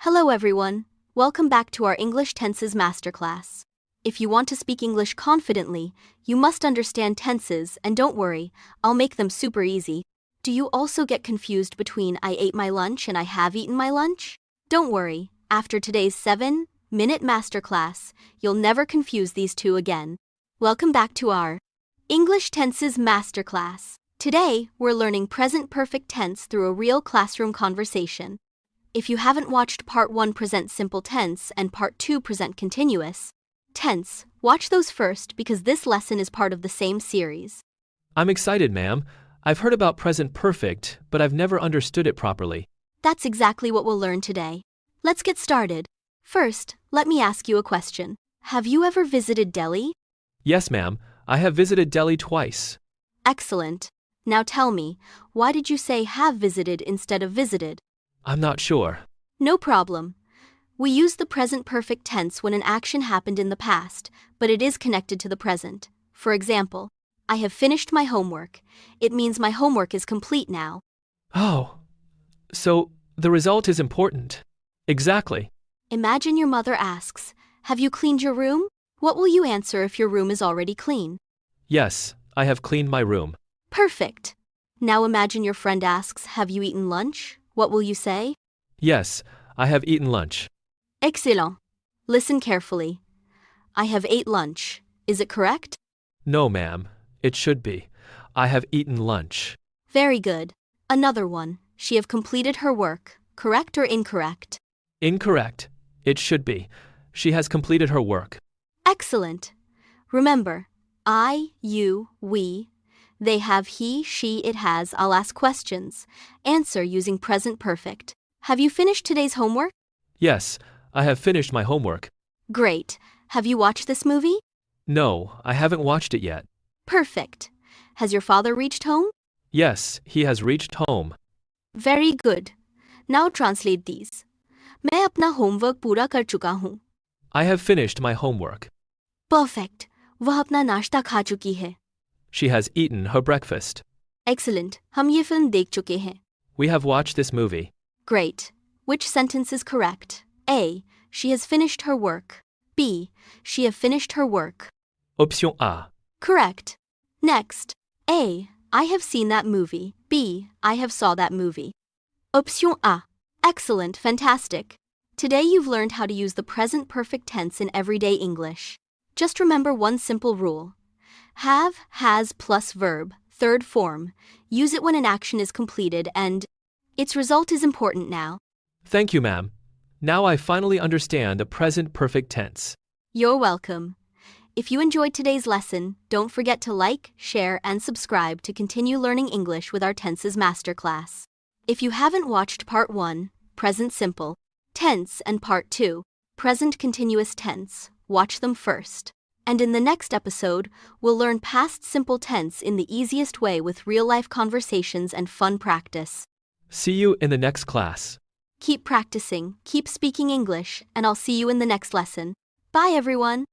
Hello everyone, welcome back to our English Tenses Masterclass. If you want to speak English confidently, you must understand tenses and don't worry, I'll make them super easy. Do you also get confused between I ate my lunch and I have eaten my lunch? Don't worry, after today's 7-minute masterclass, you'll never confuse these two again. Welcome back to our English Tenses Masterclass. Today, we're learning present perfect tense through a real classroom conversation. If you haven't watched Part 1 Present Simple Tense and Part 2 Present Continuous Tense, watch those first because this lesson is part of the same series. I'm excited, ma'am. I've heard about present perfect, but I've never understood it properly. That's exactly what we'll learn today. Let's get started. First, let me ask you a question. Have you ever visited Delhi? Yes, ma'am. I have visited Delhi twice. Excellent. Now tell me, why did you say have visited instead of visited? I'm not sure. No problem. We use the present perfect tense when an action happened in the past, but it is connected to the present. For example, I have finished my homework. It means my homework is complete now. Oh, so the result is important. Exactly. Imagine your mother asks, "Have you cleaned your room?" What will you answer if your room is already clean? Yes, I have cleaned my room. Perfect. Now imagine your friend asks, "Have you eaten lunch?" What will you say? Yes, I have eaten lunch. Excellent. Listen carefully. I have ate lunch. Is it correct? No, ma'am. It should be. I have eaten lunch. Very good. Another one. She have completed her work. Correct or incorrect? Incorrect. It should be. She has completed her work. Excellent. Remember, I, you, we. They have he, she, it has. I'll ask questions. Answer using present perfect. Have you finished today's homework? Yes, I have finished my homework. Great. Have you watched this movie? No, I haven't watched it yet. Perfect. Has your father reached home? Yes, he has reached home. Very good. Now translate these. मैं अपना homework पूरा कर चुका हूँ. I have finished my homework. Perfect. वह अपना नाश्ता खा चुकी है. She has eaten her breakfast. Excellent. हम ये फिल्म देख चुके हैं. We have watched this movie. Great. Which sentence is correct? A. She has finished her work. B. She have finished her work. Option A. Correct. Next. A. I have seen that movie. B. I have saw that movie. Option A. Excellent. Fantastic. Today you've learned how to use the present perfect tense in everyday English. Just remember one simple rule. Have, has plus verb, third form. Use it when an action is completed and its result is important now. Thank you, ma'am. Now I finally understand the present perfect tense. You're welcome. If you enjoyed today's lesson, don't forget to like, share, and subscribe to continue learning English with our Tenses Masterclass. If you haven't watched Part 1, Present Simple Tense, and Part 2, Present Continuous Tense, watch them first. And in the next episode, we'll learn past simple tense in the easiest way with real-life conversations and fun practice. See you in the next class. Keep practicing, keep speaking English, and I'll see you in the next lesson. Bye, everyone.